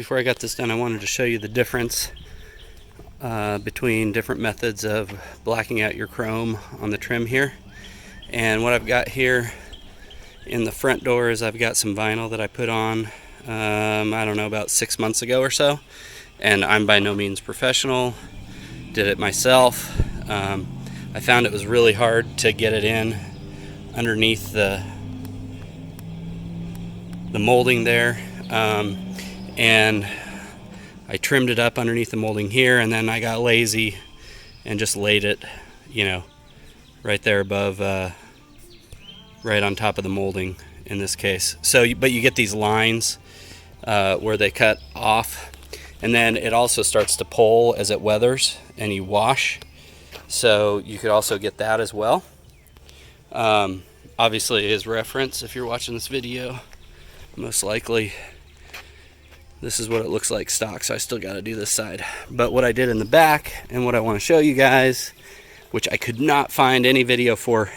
before I got this done, I wanted to show you the difference between different methods of blacking out your chrome on the trim here. And what I've got here in the front door is I've got some vinyl that I put on, I don't know, about 6 months ago or so. And I'm by no means professional, did it myself. I found it was really hard to get it in underneath the molding there, and I trimmed it up underneath the molding here, and then I got lazy and just laid it, you know, right there above, right on top of the molding in this case. So, but you get these lines where they cut off, and then it also starts to pull as it weathers and you wash. So you could also get that as well. Obviously, as reference, if you're watching this video, most likely this is what it looks like stock, so I still got to do this side. But what I did in the back and what I want to show you guys, which I could not find any video for,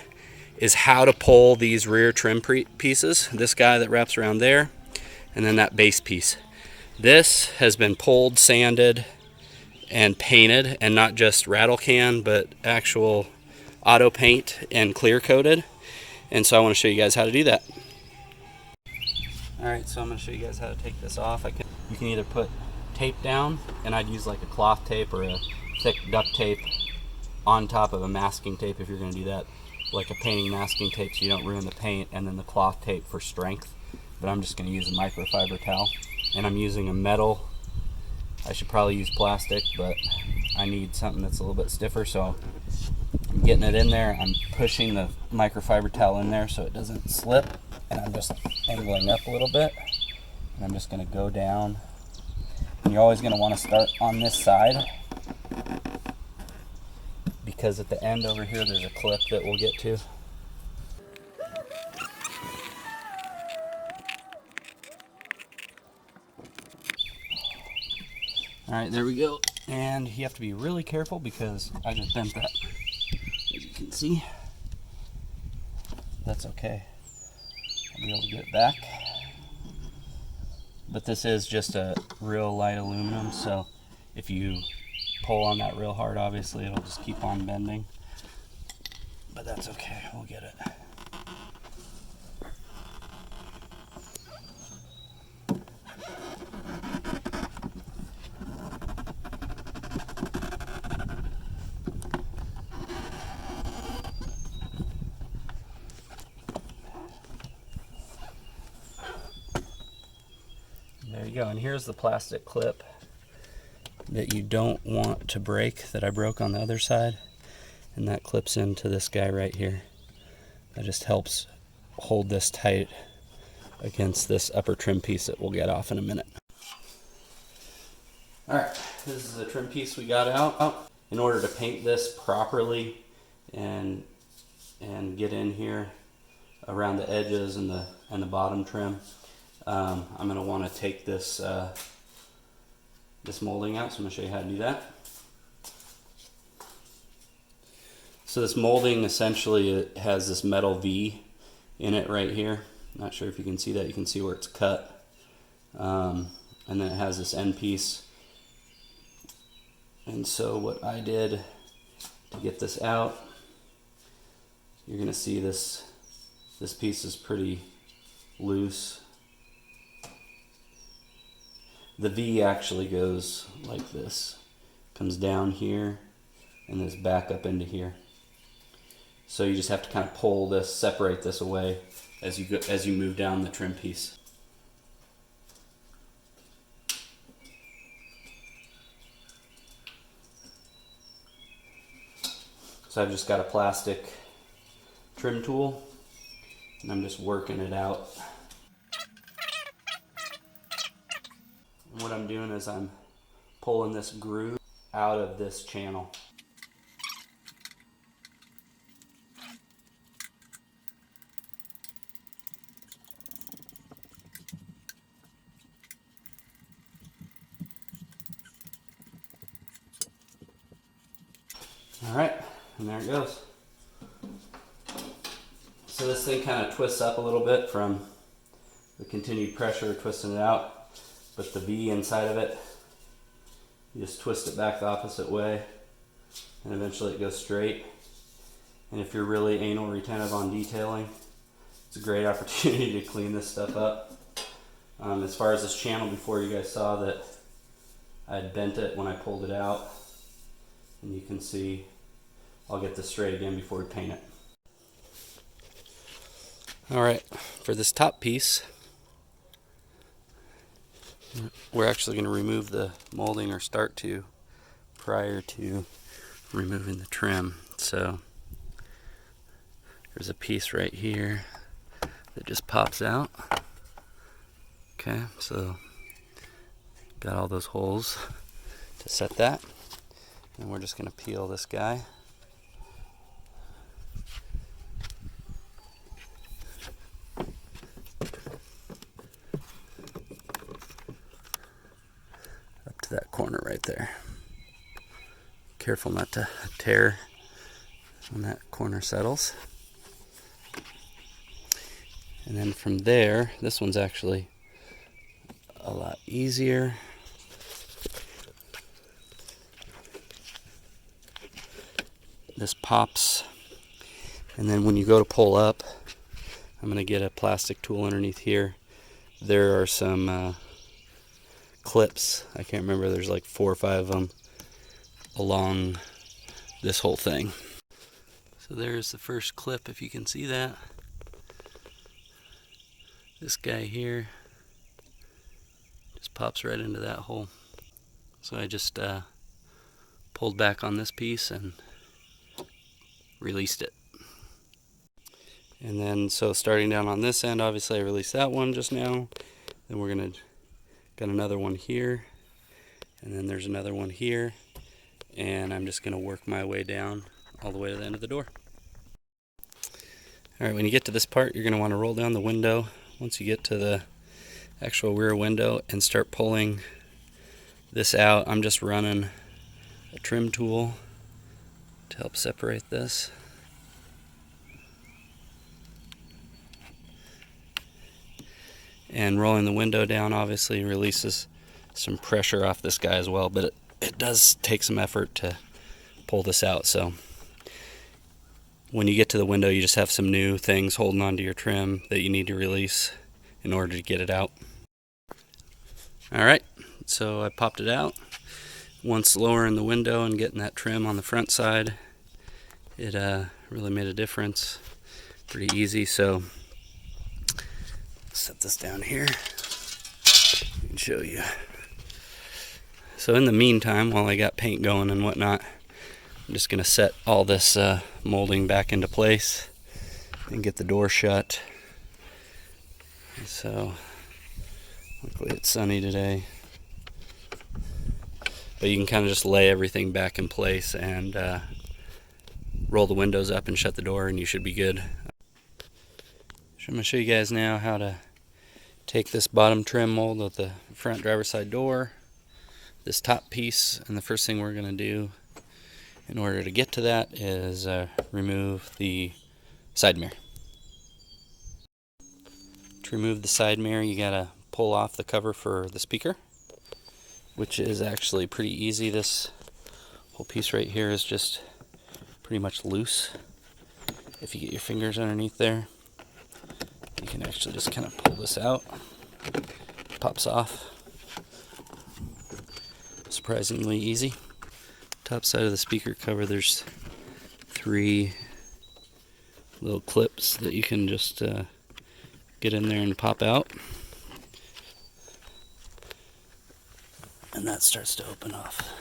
is how to pull these rear trim pieces. This guy that wraps around there, and then that base piece. This has been pulled, sanded, and painted, and not just rattle can, but actual auto paint and clear coated. And so I want to show you guys how to do that. Alright, so I'm going to show you guys how to take this off. You can either put tape down, and I'd use like a cloth tape or a thick duct tape on top of a masking tape if you're going to do that, like a painting masking tape so you don't ruin the paint, and then the cloth tape for strength. But I'm just going to use a microfiber towel, and I'm using a metal. I should probably use plastic, but I need something that's a little bit stiffer, so I'm getting it in there. I'm pushing the microfiber towel in there so it doesn't slip, and I'm just angling up a little bit, and I'm just going to go down. And you're always going to want to start on this side, because at the end over here there's a clip that we'll get to. Alright, there we go. And you have to be really careful because I just bent that. As you can see. That's okay. I'll be able to get it back. But this is just a real light aluminum, so if you pull on that real hard, obviously it'll just keep on bending. But that's okay, we'll get it. There you go, and here's the plastic clip that you don't want to break that I broke on the other side, and that clips into this guy right here. That just helps hold this tight against this upper trim piece that we'll get off in a minute. Alright, this is the trim piece we got out. In order to paint this properly and get in here around the edges and the bottom trim, I'm going to want to take this this molding out, so I'm going to show you how to do that. So this molding essentially, it has this metal V in it right here. Not sure if you can see that. You can see where it's cut. And then it has this end piece. And so what I did to get this out, you're going to see this piece is pretty loose. The V actually goes like this, comes down here, and then back up into here. So you just have to kind of pull this, separate this away as you move down the trim piece. So I've just got a plastic trim tool, and I'm just working it out. And what I'm doing is I'm pulling this groove out of this channel. Alright, and there it goes. So this thing kind of twists up a little bit from the continued pressure twisting it out. but the V inside of it, you just twist it back the opposite way, and eventually it goes straight. And if you're really anal retentive on detailing, it's a great opportunity to clean this stuff up. As far as this channel before, you guys saw that I had bent it when I pulled it out, and you can see I'll get this straight again before we paint it. Alright, for this top piece, we're actually going to remove the molding, or start to, prior to removing the trim. So there's a piece right here that just pops out. Okay, so got all those holes to set that, and we're just going to peel this guy. Up to that corner right there. Careful not to tear when that corner settles. And then from there, this one's actually a lot easier. This pops, and then when you go to pull up, I'm going to get a plastic tool underneath here. There are some clips, I can't remember, there's like 4 or 5 of them along this whole thing. So there's the first clip, if you can see that. This guy here just pops right into that hole. So I just pulled back on this piece and released it. And then, so starting down on this end, obviously I released that one just now. Then we're gonna, got another one here, and then there's another one here, and I'm just gonna work my way down all the way to the end of the door. Alright, when you get to this part, you're gonna wanna roll down the window once you get to the actual rear window and start pulling this out. I'm just running a trim tool to help separate this. And rolling the window down obviously releases some pressure off this guy as well, but it does take some effort to pull this out. So when you get to the window, you just have some new things holding onto your trim that you need to release in order to get it out. Alright, so I popped it out. Once lowering the window and getting that trim on the front side, it really made a difference. Pretty easy. So set this down here and show you. So in the meantime, while I got paint going and whatnot, I'm just going to set all this molding back into place and get the door shut. So luckily it's sunny today, but you can kind of just lay everything back in place and roll the windows up and shut the door, and you should be good. So I'm going to show you guys now how to take this bottom trim mold of the front driver's side door, this top piece, and the first thing we're going to do in order to get to that is remove the side mirror. To remove the side mirror, you got to pull off the cover for the speaker, which is actually pretty easy. This whole piece right here is just pretty much loose. If you get your fingers underneath there, you can actually just kind of pull this out. It pops off. Surprisingly easy. Top side of the speaker cover, there's 3 little clips that you can just get in there and pop out. And that starts to open off.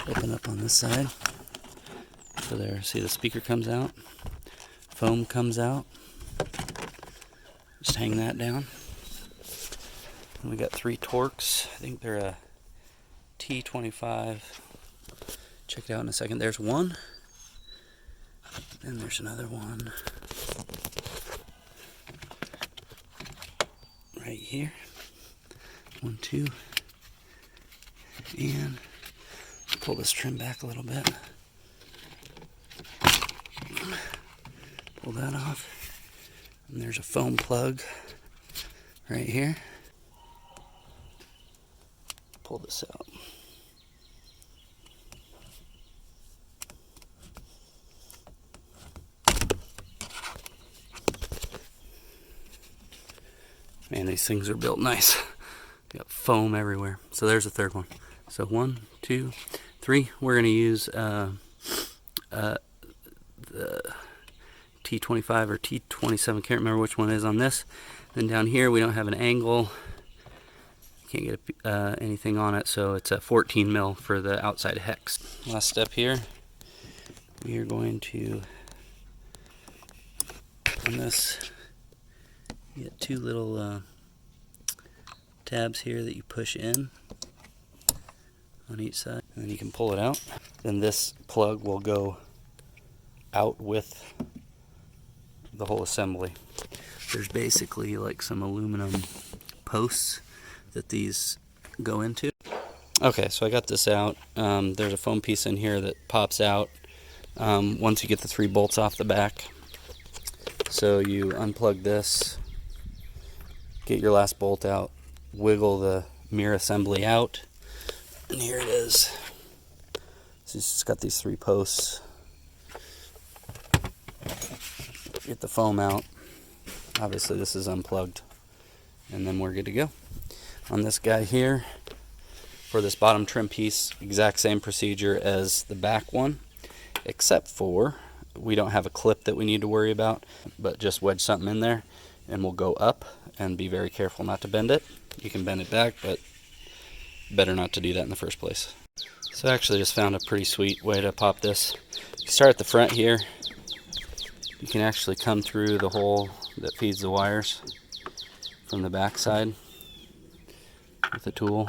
Open up on this side. So there, see the speaker comes out. Foam comes out. Just hang that down. And we got 3 Torx. I think they're a T25. Check it out in a second. There's one. Then there's another one. Right here. 1, 2. And pull this trim back a little bit. Pull that off. And there's a foam plug right here. pull this out. Man, these things are built nice. Got foam everywhere. So there's the third one. So 1, 2, 3. We're going to use the T25 or T27. Can't remember which one it is on this. Then down here we don't have an angle. Can't get anything on it, so it's a 14 mil for the outside hex. Last step here, we are going to, on this, you get two little tabs here that you push in on each side, and then you can pull it out. Then this plug will go out with the whole assembly. There's basically like some aluminum posts that these go into. Okay, so I got this out. There's a foam piece in here that pops out once you get the 3 bolts off the back. So you unplug this, get your last bolt out, wiggle the mirror assembly out, and here it is. So it's got these 3 posts. Get the foam out. Obviously this is unplugged, and then we're good to go. On this guy here, for this bottom trim piece, exact same procedure as the back one, except for we don't have a clip that we need to worry about, but just wedge something in there and we'll go up, and be very careful not to bend it. You can bend it back, but better not to do that in the first place. So I actually just found a pretty sweet way to pop this. You start at the front here. You can actually come through the hole that feeds the wires from the back side with the tool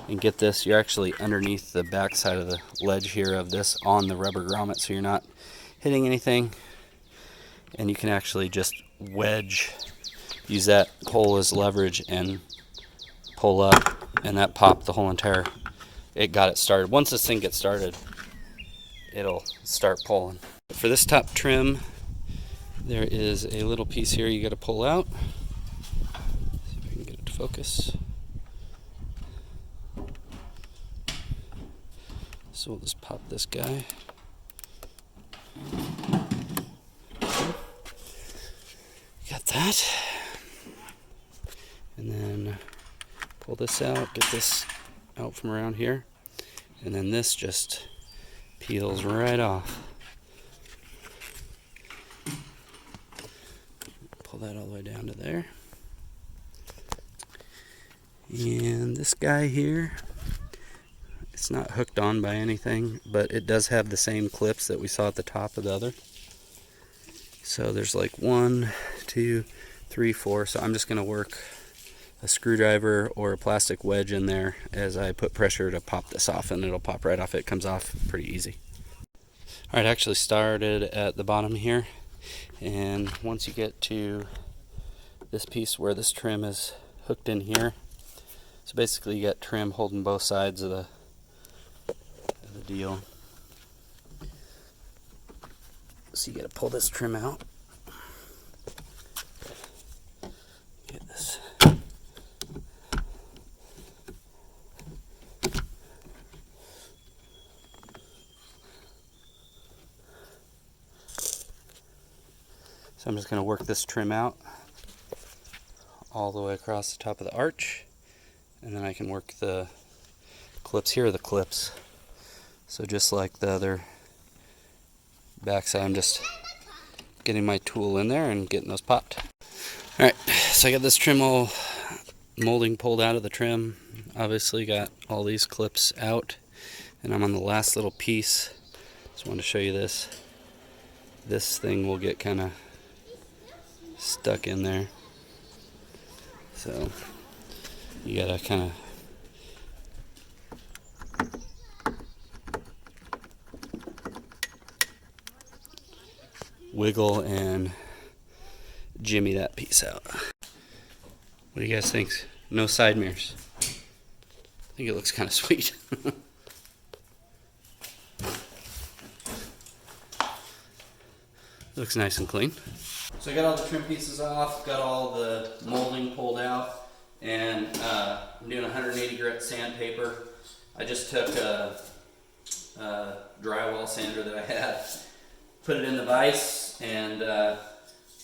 and get this. You're actually underneath the back side of the ledge here of this on the rubber grommet, so you're not hitting anything, and you can actually just wedge, use that hole as leverage and pull up, and that popped the whole entire, it got it started. Once this thing gets started, it'll start pulling. For this top trim, there is a little piece here you got to pull out. See if I can get it to focus. So we'll just pop this guy. Got that. And then pull this out, get this out from around here. And then this just peels right off. Pull that all the way down to there. And this guy here, it's not hooked on by anything, but it does have the same clips that we saw at the top of the other. So there's like 1, 2, 3, 4. So I'm just going to work a screwdriver or a plastic wedge in there as I put pressure to pop this off, and it'll pop right off. It comes off pretty easy. Alright, I actually started at the bottom here, and once you get to this piece where this trim is hooked in here, so basically you got trim holding both sides of the deal. So you got to pull this trim out. Get this. So I'm just going to work this trim out all the way across the top of the arch, and then I can work the clips. Here are the clips. So just like the other backside, I'm just getting my tool in there and getting those popped. Alright, so I got this trim all molding pulled out of the trim. Obviously got all these clips out, and I'm on the last little piece. Just wanted to show you this. This thing will get kind of stuck in there. So you gotta kind of wiggle and jimmy that piece out. What do you guys think? No side mirrors. I think it looks kind of sweet. Looks nice and clean. So I got all the trim pieces off, got all the molding pulled out. and I'm doing 180 grit sandpaper. I just took a drywall sander that I had, put it in the vise, and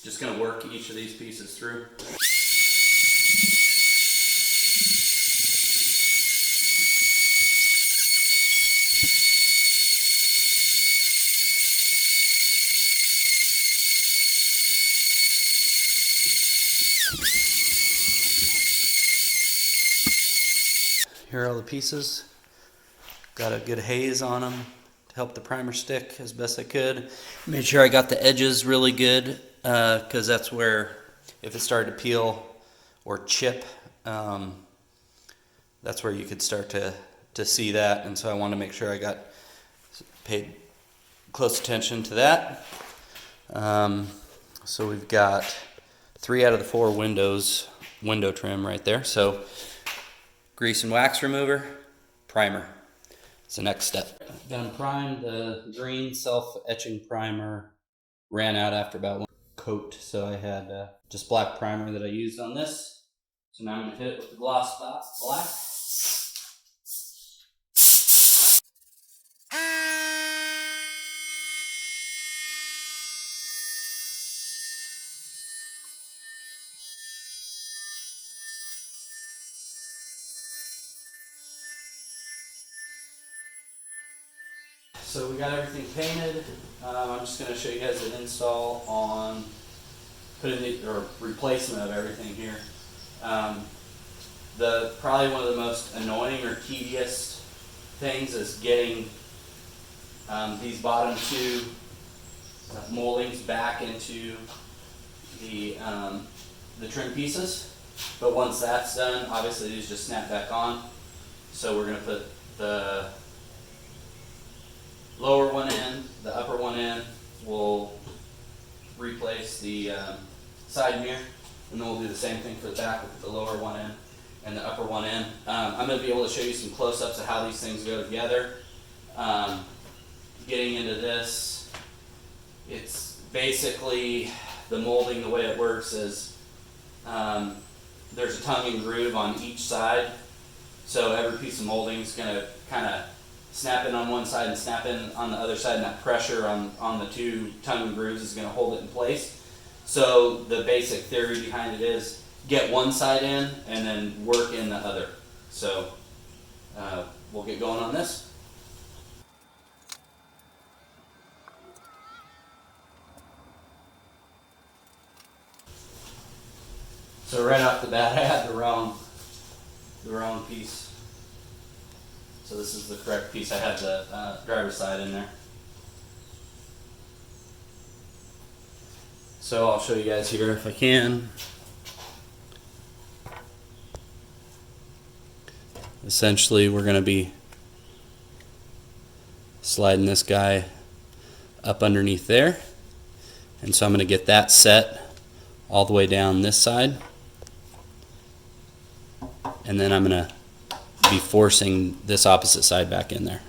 just going to work each of these pieces through. Here are all the pieces. Got a good haze on them to help the primer stick as best I could. Made sure I got the edges really good, because that's where, if it started to peel or chip, that's where you could start to see that. And so I wanted to make sure I paid close attention to that. So we've got 3 out of the 4 window trim right there. So grease and wax remover, primer. It's the next step. Done primed. The green self-etching primer ran out after about 1 coat, so I had just black primer that I used on this. So now I'm going to hit it with the gloss black. So we got everything painted. I'm just going to show you guys an install on replacement of everything here. Probably one of the most annoying or tedious things is getting these bottom 2 moldings back into the trim pieces. But once that's done, obviously these just snap back on. So we're going to put the lower one in, the upper one in. We'll replace the side mirror, and then we'll do the same thing for the back. We'll put the lower one in and the upper one in. I'm going to be able to show you some close-ups of how these things go together. Getting into this, it's basically the molding. The way it works is there's a tongue and groove on each side, so every piece of molding is going to kind of snap in on one side and snap in on the other side, and that pressure on the 2 tongue and grooves is going to hold it in place. So the basic theory behind it is get one side in and then work in the other. So we'll get going on this. So right off the bat, I had the wrong piece. So this is the correct piece. I had the driver's side in there. So I'll show you guys here if I can. Essentially, we're going to be sliding this guy up underneath there. And so I'm going to get that set all the way down this side. And then I'm going to be forcing this opposite side back in there.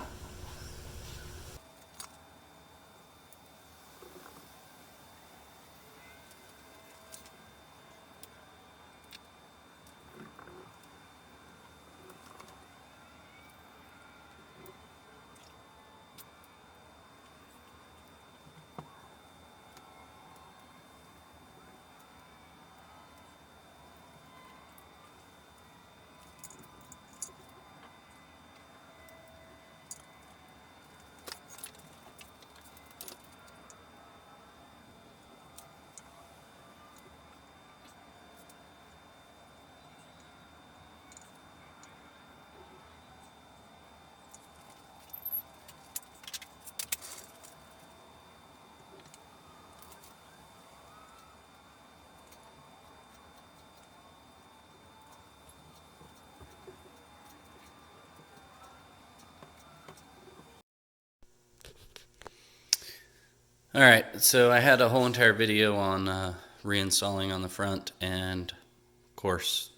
Alright, so I had a whole entire video on reinstalling on the front, and of course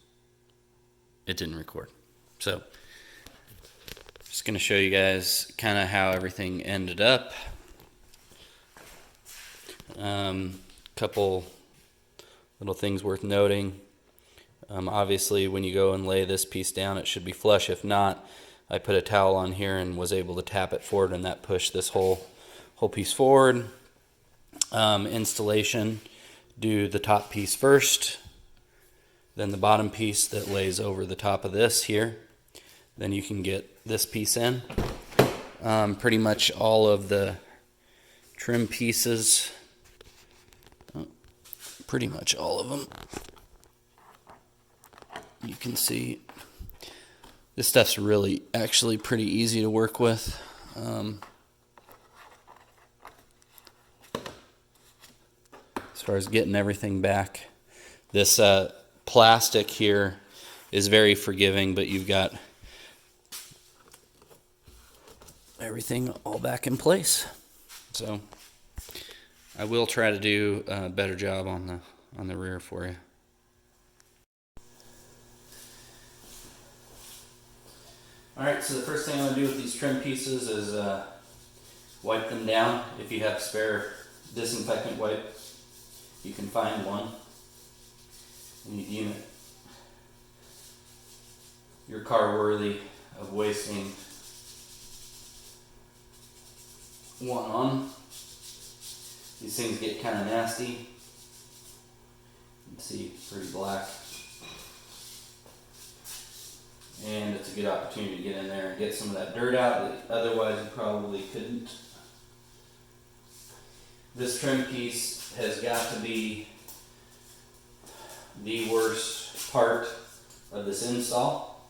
it didn't record. So just going to show you guys kind of how everything ended up. Couple little things worth noting. Obviously, when you go and lay this piece down, it should be flush. If not, I put a towel on here and was able to tap it forward, and that pushed this whole piece forward. Installation, do the top piece first, then the bottom piece that lays over the top of this here. Then you can get this piece in. Pretty much all of the trim pieces, pretty much all of them, you can see this stuff's really actually pretty easy to work with. As far as getting everything back, this plastic here is very forgiving, but you've got everything all back in place. So I will try to do a better job on the rear for you. Alright, so the first thing I'm going to do with these trim pieces is wipe them down. If you have spare disinfectant wipe, you can find one, and you deem it your car worthy of wasting one on. These things get kind of nasty. You can see pretty black. And it's a good opportunity to get in there and get some of that dirt out that otherwise you probably couldn't. This trim piece has got to be the worst part of this install.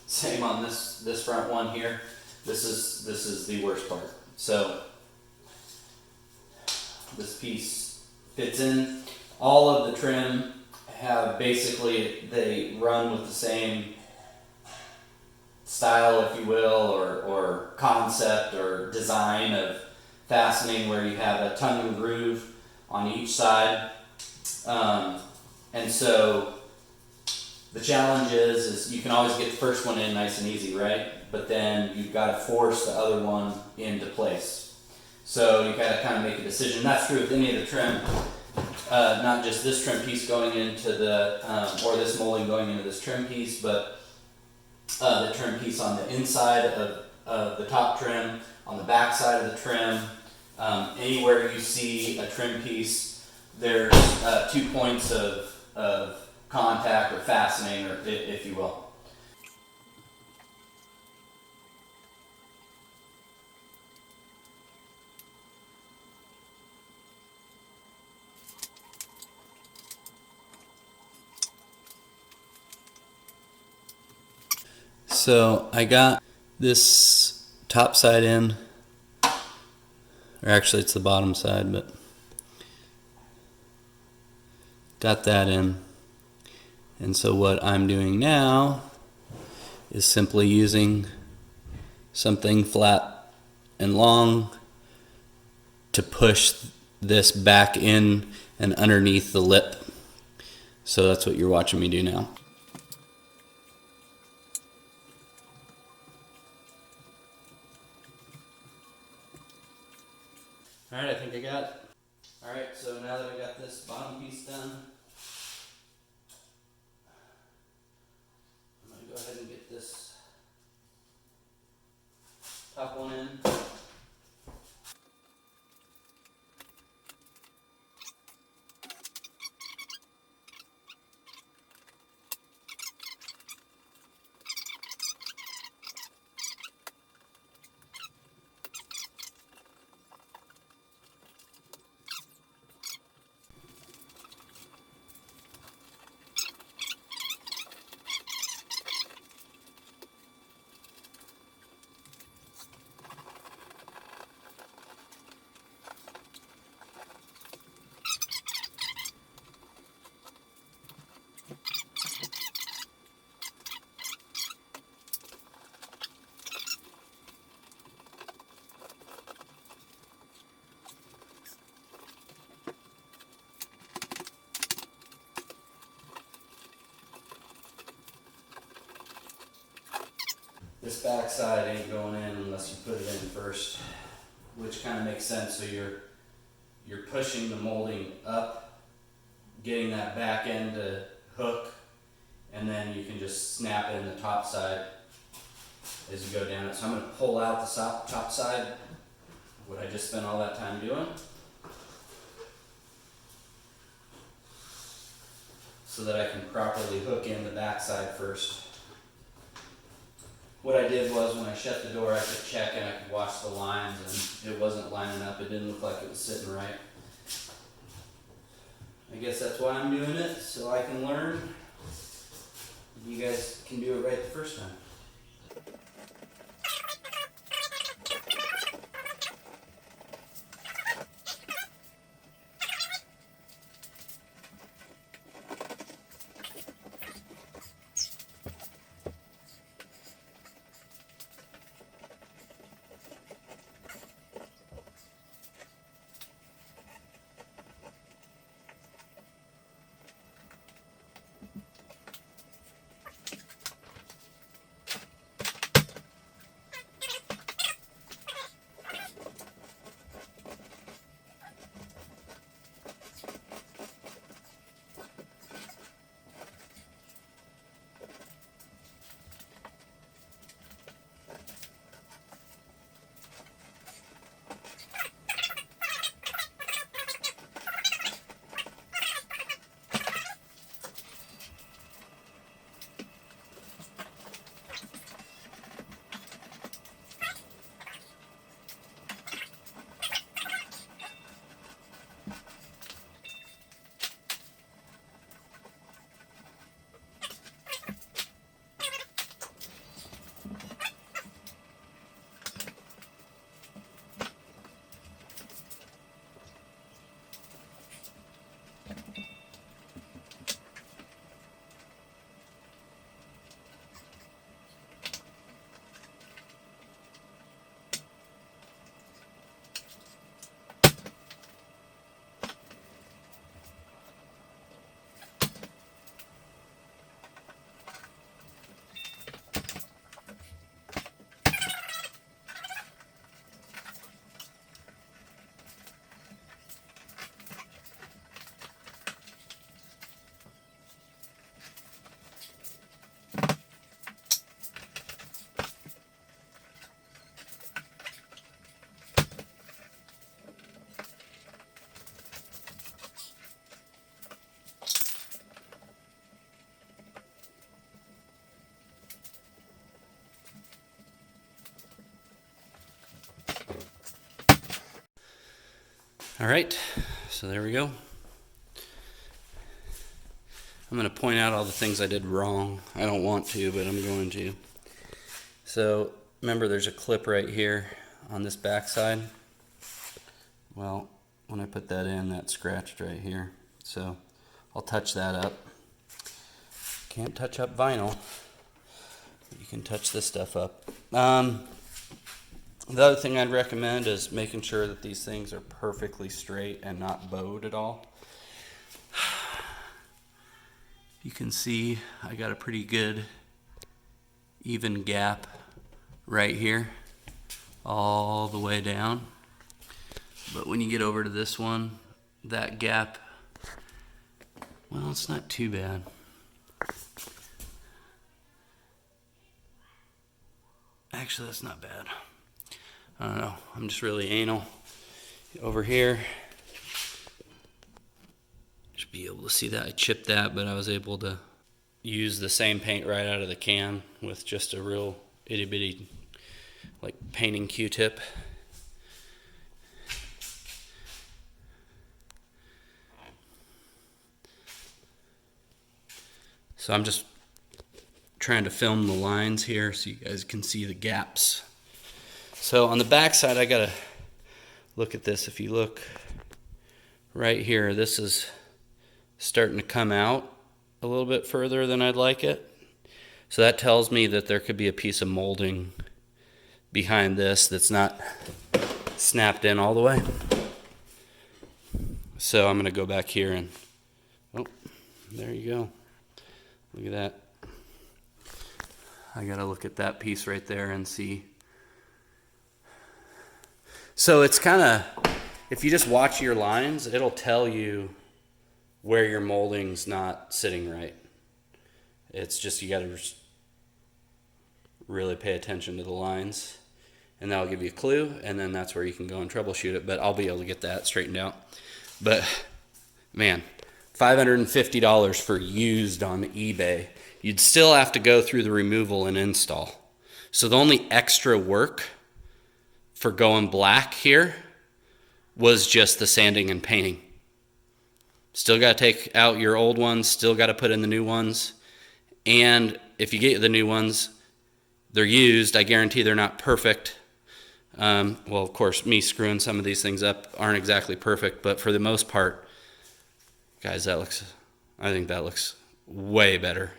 Same on this front one here. This is the worst part. So this piece fits in. All of the trim have basically, they run with the same style, if you will, or concept or design of fastening, where you have a tongue and groove on each side. And so the challenge is you can always get the first one in nice and easy, right? But then you've got to force the other one into place. So you got to kind of make a decision. That's true with any of the trim, not just this trim piece going into the, or this molding going into this trim piece, but the trim piece on the inside of the top trim, on the back side of the trim. Anywhere you see a trim piece, there's 2 points of contact or fastening, or if you will. So I got this top side in, or actually it's the bottom side, but got that in. And so what I'm doing now is simply using something flat and long to push this back in and underneath the lip. So that's what you're watching me do now. Alright, I think I got it. Alright, so now that I got this bottom piece done, I'm going to go ahead and get this top one in. This back side ain't going in unless you put it in first, which kind of makes sense. So you're pushing the molding up getting that back end to hook, and then you can just snap in the top side as you go down it. So I'm going to pull out the top side, what I just spent all that time doing, so that I can properly hook in the back side first. What I did was, when I shut the door, I could check and I could watch the lines, and it wasn't lining up. It didn't look like it was sitting right. I guess that's why I'm doing it, so I can learn. You guys can do it right the first time. All right, so there we go. I'm going to point out all the things I did wrong. I don't want to, but I'm going to. So remember, there's a clip right here on this back side. Well, when I put that in, that scratched right here. So I'll touch that up. Can't touch up vinyl. You can touch this stuff up. The other thing I'd recommend is making sure that these things are perfectly straight and not bowed at all. You can see I got a pretty good even gap right here all the way down. But when you get over to this one, that gap, well, it's not too bad. Actually, that's not bad. I don't know, I'm just really anal. Over here, should be able to see that. I chipped that, but I was able to use the same paint right out of the can with just a real itty bitty like painting Q-tip. So I'm just trying to film the lines here so you guys can see the gaps. So on the back side, I gotta look at this. If you look right here, this is starting to come out a little bit further than I'd like it. So that tells me that there could be a piece of molding behind this that's not snapped in all the way. So I'm gonna go back here and, oh, there you go. Look at that. I gotta look at that piece right there and see. So it's kind of, if you just watch your lines, it'll tell you where your molding's not sitting right. It's just you got to really pay attention to the lines, and that'll give you a clue, and then that's where you can go and troubleshoot it. But I'll be able to get that straightened out. But man, $550 for used on eBay. You'd still have to go through the removal and install. So the only extra work for going black here was just the sanding and painting. Still got to take out your old ones, still got to put in the new ones. And if you get the new ones, they're used. I guarantee they're not perfect. Well, of course, me screwing some of these things up aren't exactly perfect, but for the most part, guys, I think that looks way better.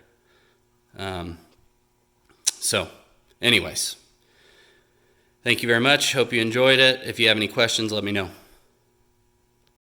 So, anyways, thank you very much. Hope you enjoyed it. If you have any questions, let me know.